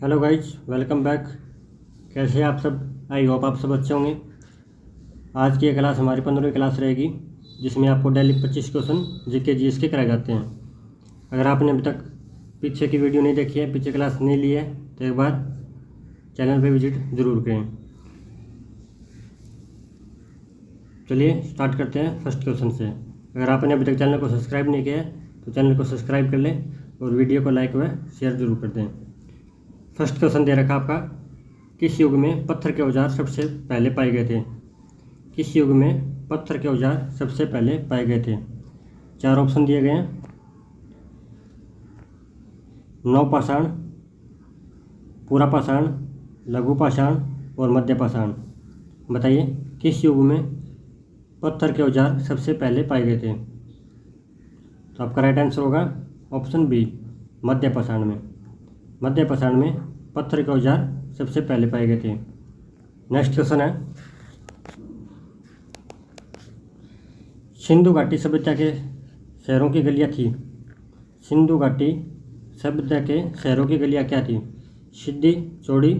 Hello guys, welcome back. कैसे हैं आप सब? आई होप आप सब अच्छे होंगे। आज की ये क्लास हमारी 15वीं क्लास रहेगी, जिसमें आपको डेली 25 क्वेश्चन जीके जीएस के कराए जाते हैं। अगर आपने अभी तक पीछे की वीडियो नहीं देखी है, पीछे क्लास नहीं ली है, तो एक बार चैनल पे विजिट ज़रूर करें। चलिए स्टार्ट करते हैं फर्स्ट क्वेश्चन से। अगर आपने अभी तक चैनल को सब्सक्राइब नहीं किया है तो चैनल को सब्सक्राइब कर लें और वीडियो को लाइक व शेयर ज़रूर कर दें। फर्स्ट क्वेश्चन दे रखा आपका, किस युग में पत्थर के औजार सबसे पहले पाए गए थे? किस युग में पत्थर के औजार सबसे पहले पाए गए थे? 4 ऑप्शन दिए गए हैं। नवपाषाण, पुरापाषाण, लघुपाषाण और मध्यपाषाण। बताइए किस युग में पत्थर के औजार सबसे पहले पाए गए थे? तो आपका राइट आंसर होगा ऑप्शन बी, मध्यपाषाण में। मध्यपाषाण में पत्थर के औजार सबसे पहले पाए गए थे। नेक्स्ट क्वेश्चन है, सिंधु घाटी सभ्यता के शहरों की गलियां थी। सिंधु घाटी सभ्यता के शहरों की गलियां क्या थी? सीधी, चौड़ी,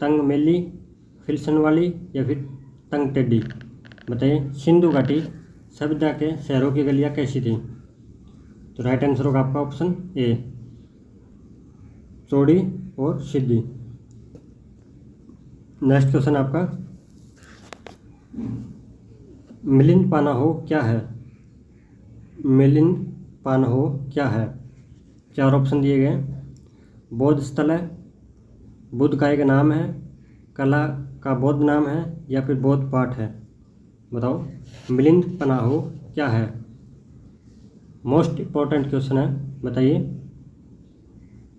तंग मैली, फिसलन वाली या फिर तंग टेढ़ी? बताइए सिंधु घाटी सभ्यता के शहरों की गलियां कैसी थी? तो राइट आंसर होगा आपका ऑप्शन ए, चौड़ी और सीधी। नेक्स्ट क्वेश्चन आपका, मिलिंद पानाहो क्या है? मिलिंद पानाहो क्या है? 4 ऑप्शन दिए गए। बौद्ध स्थल है, बुद्ध का एक नाम है, कला का बौद्ध नाम है या फिर बौद्ध पाठ है? बताओ मिलिंद पानाहो क्या है? मोस्ट इम्पोर्टेंट क्वेश्चन है, बताइए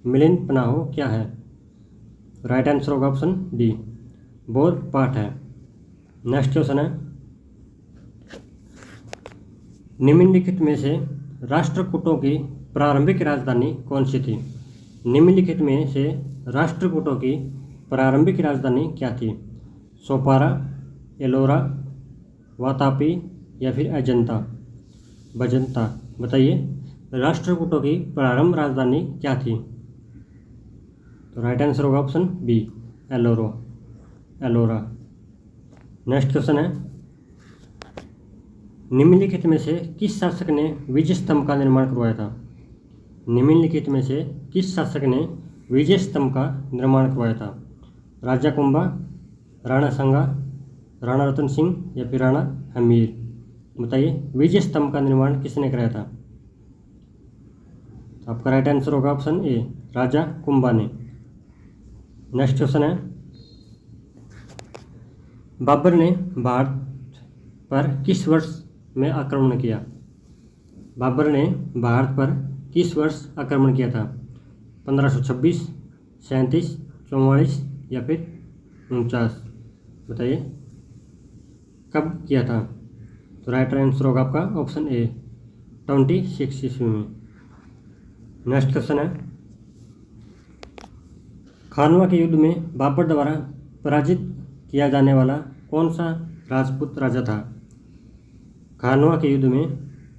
मिलिंद पानाहो क्या है? राइट आंसर होगा ऑप्शन डी, बौद्ध पाठ है। नेक्स्ट क्वेश्चन है, निम्नलिखित में से राष्ट्रकूटों की प्रारंभिक राजधानी कौन सी थी? निम्नलिखित में से राष्ट्रकूटों की प्रारंभिक राजधानी क्या थी? सोपारा, एलोरा, वातापी या फिर अजंता बजंता? बताइए राष्ट्रकूटों की प्रारंभ राजधानी क्या थी? तो राइट आंसर होगा option B, Ellora. Next question है, निम्नलिखित में से किस शासक ने विजय स्तंभ का निर्माण करवाया था? निम्नलिखित में से किस शासक ने विजय स्तंभ का निर्माण करवाया था? राजा कुंभा, राणा सांगा, राणा रतन सिंह या फिर राणा हमीर? बताइए विजय स्तंभ का निर्माण किसने कराया था? तो आपका राइट आंसर होगा ऑप्शन ए, राजा कुंभा ने। नेक्स्ट क्वेश्चन है, बाबर ने भारत पर किस वर्ष में आक्रमण किया? बाबर ने भारत पर किस वर्ष आक्रमण किया था? 1526, 37, 44 या फिर 49? बताइए कब किया था? तो राइट आंसर होगा आपका ऑप्शन ए, 26 ईस्वी में। नेक्स्ट क्वेश्चन है, खानवा के युद्ध में बाबर द्वारा पराजित किया जाने वाला कौन सा राजपूत राजा था? खानवा के युद्ध में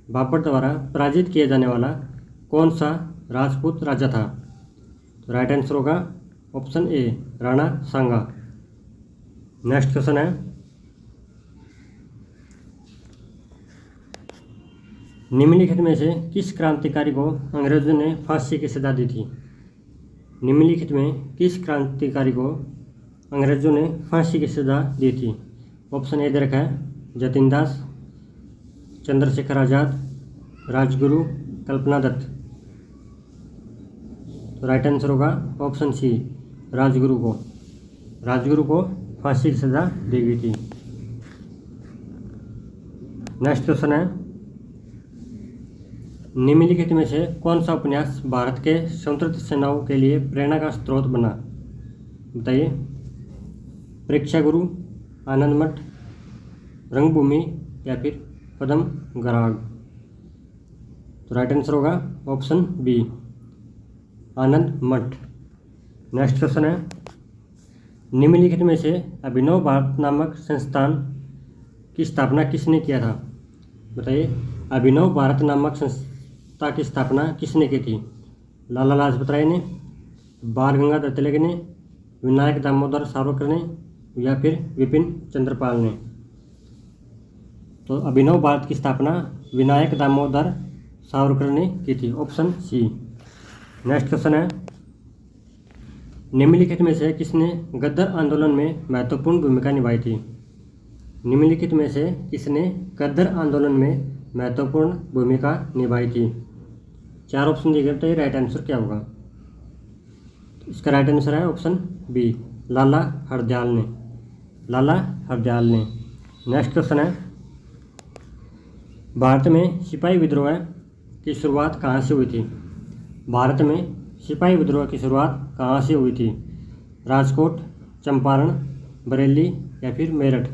बाबर द्वारा पराजित किया जाने वाला कौन सा राजपूत राजा था? तो राइट आंसर होगा option A, Rana Sanga. Next question है, निम्नलिखित में से किस क्रांतिकारी को अंग्रेजों ने फांसी की सजा दी थी? निम्नलिखित में किस क्रांतिकारी को अंग्रेजों ने फांसी की सजा दी थी? ऑप्शन ए दे रखा है, जतिन दास, चंद्रशेखर आज़ाद, राजगुरु, कल्पना दत्त? तो राइट आंसर होगा ऑप्शन सी, राजगुरु को फांसी की सजा दी गई थी। नेक्स्ट क्वेश्चन है, निम्नलिखित में से कौन सा उपन्यास भारत के स्वतंत्रता सेनाओं के लिए प्रेरणा का स्रोत बना? बताइए परीक्षा गुरु, आनंद मठ, रंगभूमि या फिर पद्म गराग? तो राइट आंसर होगा ऑप्शन बी, आनंद मठ। नेक्स्ट क्वेश्चन है, निम्नलिखित में से अभिनव भारत नामक संस्थान की स्थापना किसने किया था? बताइए अभिनव भारत नामक संस्था की स्थापना किसने की थी? लाला लाजपत राय ने, बाल गंगाधर तिलक ने, विनायक दामोदर सावरकर ने या फिर विपिन चंद्रपाल ने? तो अभिनव भारत की स्थापना विनायक दामोदर सावरकर ने की थी, ऑप्शन सी। नेक्स्ट क्वेश्चन है, निम्नलिखित में से किसने गद्दर आंदोलन में महत्वपूर्ण भूमिका निभाई थी? निम्नलिखित में से किसने गद्दर आंदोलन में महत्वपूर्ण भूमिका निभाई थी? 4 ऑप्शन दिए गए, तो ये राइट आंसर क्या होगा? इसका राइट आंसर है ऑप्शन बी, लाला हरदयाल ने। लाला हरदयाल ने। नेक्स्ट क्वेश्चन है, भारत में सिपाही विद्रोह की शुरुआत कहाँ से हुई थी? भारत में सिपाही विद्रोह की शुरुआत कहाँ से हुई थी? राजकोट, चंपारण, बरेली या फिर मेरठ?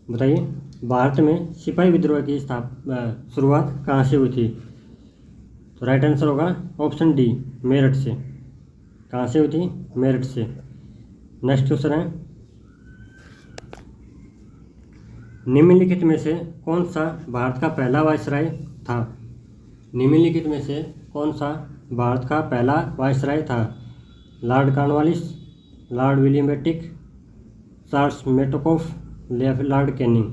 बताइए, भारत में सिपाही विद्रोह की शुरुआत कहाँ से हुई थी? तो राइट आंसर होगा ऑप्शन डी, मेरठ से। कहाँ से हुई थी? मेरठ से। नेक्स्ट क्वेश्चन है, निम्नलिखित में से कौन सा भारत का पहला वायसराय था? निम्नलिखित में से कौन सा भारत का पहला वायसराय था? Lord Cornwallis, lord William Bentinck, Charles Metcalfe या फिर लॉर्ड कैनिंग?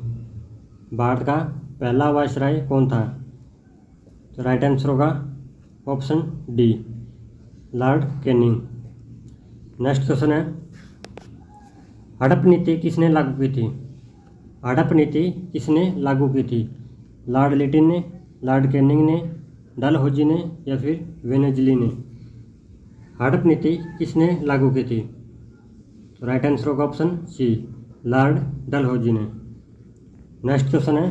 भारत का पहला वायसराय कौन था? तो राइट आंसर होगा option D, Lord Canning. Next question है, हड़प नीति किसने लागू की थी? हड़प नीति किसने लागू की थी? लॉर्ड लिटिन ने, लॉर्ड कैनिंग ने, डलहौजी ने या फिर वेनेजली ने? हड़प नीति किसने लागू की थी? तो राइट आंसर होगा ऑप्शन सी, लॉर्ड डलहौजी ने। नेक्स्ट क्वेश्चन है,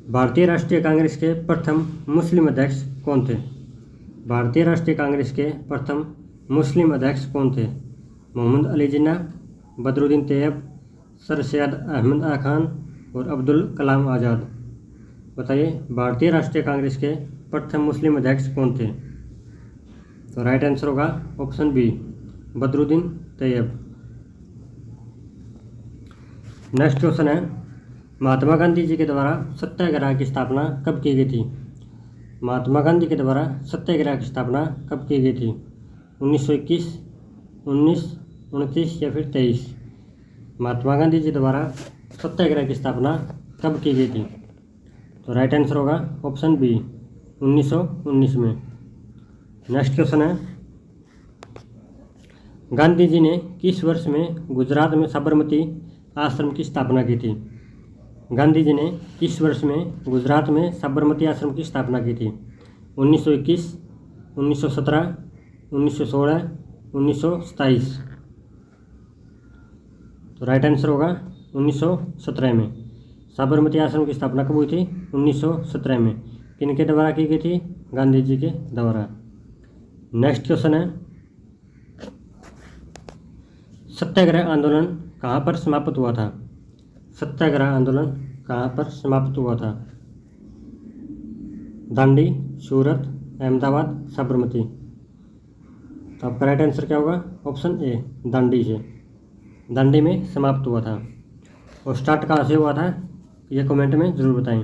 भारतीय राष्ट्रीय कांग्रेस के प्रथम मुस्लिम अध्यक्ष कौन थे? भारतीय राष्ट्रीय कांग्रेस के प्रथम मुस्लिम अध्यक्ष कौन थे? मोहम्मद अली जिन्ना, बदरुद्दीन तैयब, सर सैयद अहमद खान और अब्दुल कलाम आज़ाद? बताइए, भारतीय राष्ट्रीय कांग्रेस के प्रथम मुस्लिम अध्यक्ष कौन थे? तो राइट आंसर होगा option B, Badruddin Tayyab. Next question है, महात्मा गांधी जी के द्वारा सत्याग्रह की स्थापना कब की गई थी? महात्मा गांधी के द्वारा सत्याग्रह की स्थापना कब की गई थी? 1921, 19, 29 या फिर 23? महात्मा गांधी जी द्वारा सत्याग्रह की स्थापना कब की गई थी? तो राइट आंसर होगा ऑप्शन बी, 1919 में। नेक्स्ट क्वेश्चन है, गांधी जी ने किस वर्ष में गुजरात में साबरमती आश्रम की स्थापना की थी? गांधी जी ने किस वर्ष में गुजरात में साबरमती आश्रम की स्थापना की थी? 1921, 1917, 1916, 1927? तो राइट आंसर होगा 1917 में। साबरमती आश्रम की स्थापना कब हुई थी? 1917 में। किनके द्वारा की गई थी? गांधी जी के द्वारा। नेक्स्ट क्वेश्चन है, सत्याग्रह आंदोलन कहाँ पर समाप्त हुआ था? सत्याग्रह आंदोलन कहाँ पर समाप्त हुआ था? दांडी, सूरत, अहमदाबाद, साबरमती? तो आपका राइट आंसर क्या होगा? ऑप्शन ए, दांडी से। दांडी में समाप्त हुआ था। और स्टार्ट कहाँ से हुआ था ये कमेंट में ज़रूर बताएं।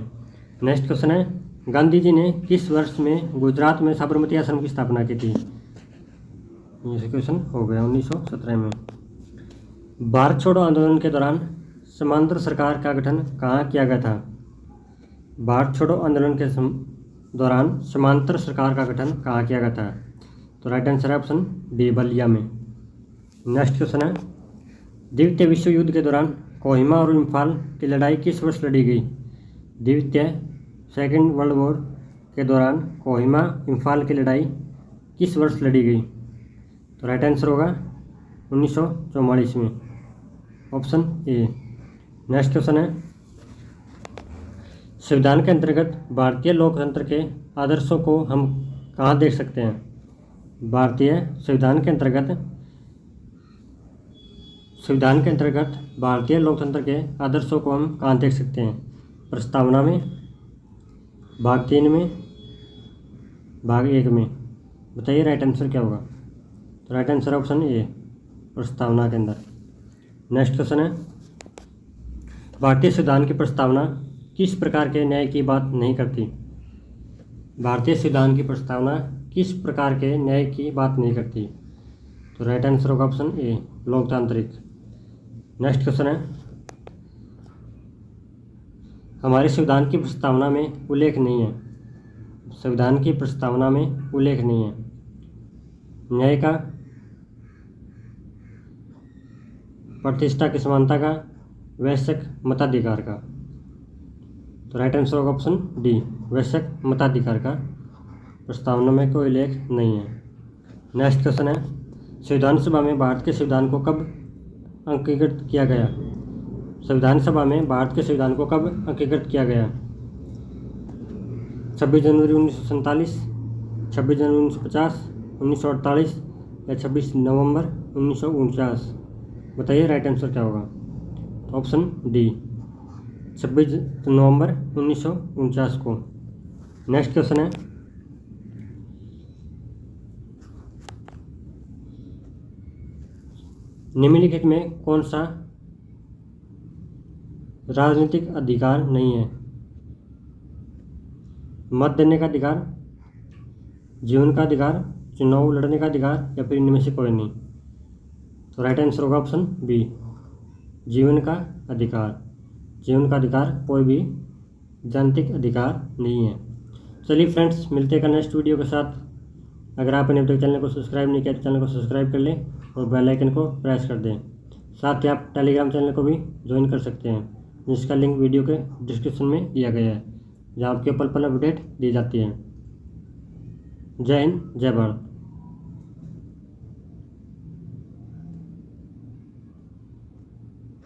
नेक्स्ट क्वेश्चन है, गांधी जी ने किस वर्ष में गुजरात में साबरमती आश्रम की स्थापना की थी? ये क्वेश्चन हो गया 1917 में। भारत छोड़ो आंदोलन के दौरान समांतर सरकार का गठन कहाँ किया गया था? भारत छोड़ो आंदोलन के दौरान समांतर सरकार का गठन कहाँ किया गया था? तो राइट आंसर है ऑप्शन डी, बलिया में। नेक्स्ट क्वेश्चन है, द्वितीय विश्व युद्ध के दौरान कोहिमा और इम्फाल की लड़ाई किस वर्ष लड़ी गई? द्वितीय सेकेंड वर्ल्ड वॉर के दौरान कोहिमा इम्फाल की लड़ाई किस वर्ष लड़ी गई? तो राइट आंसर होगा 1944 में, ऑप्शन ए। नेक्स्ट क्वेश्चन है, संविधान के अंतर्गत भारतीय लोकतंत्र के आदर्शों को हम कहाँ देख सकते हैं? भारतीय संविधान के अंतर्गत भारतीय लोकतंत्र के आदर्शों को हम कहाँ देख सकते हैं? प्रस्तावना में, भाग 3 में, भाग 1 में? बताइए राइट आंसर क्या होगा? तो राइट आंसर ऑप्शन ए, प्रस्तावना के अंदर। नेक्स्ट क्वेश्चन है, भारतीय संविधान की प्रस्तावना किस प्रकार के न्याय की बात नहीं करती? भारतीय संविधान की प्रस्तावना किस प्रकार के न्याय की बात नहीं करती? तो राइट आंसर होगा ऑप्शन ए, लोकतांत्रिक। नेक्स्ट क्वेश्चन है, हमारे संविधान की प्रस्तावना में उल्लेख नहीं है, संविधान की प्रस्तावना में उल्लेख नहीं है न्याय का, प्रतिष्ठा की समानता का, वैश्विक मताधिकार का। तो राइट आंसर होगा ऑप्शन डी, वैश्विक मताधिकार का प्रस्तावना में कोई उल्लेख नहीं है। नेक्स्ट क्वेश्चन है, संविधान सभा में भारत के संविधान को कब अंगीकृत किया गया? संविधान सभा में भारत के संविधान को कब अंगीकृत किया गया? 26 जनवरी 1947, 26 जनवरी 1950, 1948 या 26 नवंबर 1949? बताइए राइट आंसर क्या होगा? ऑप्शन डी, 26 नवंबर 1949 को। नेक्स्ट क्वेश्चन है, निम्नलिखित में कौन सा राजनीतिक अधिकार नहीं है? मत देने का अधिकार, जीवन का अधिकार, चुनाव लड़ने का अधिकार या फिर इनमें से कोई नहीं? तो राइट आंसर होगा ऑप्शन बी, जीवन का अधिकार। जीवन का अधिकार कोई भी राजनीतिक अधिकार नहीं है। चलिए फ्रेंड्स, मिलते हैं नेक्स्ट वीडियो के साथ। अगर आपने अभी तक चैनल को सब्सक्राइब नहीं किया तो चैनल को सब्सक्राइब कर लें और बेल आइकन को प्रेस कर दें। साथ ही आप टेलीग्राम चैनल को भी ज्वाइन कर सकते हैं, जिसका लिंक वीडियो के डिस्क्रिप्शन में दिया गया है, जहाँ आपके पल पल अपडेट दी जाती है। जय हिंद, जय भारत।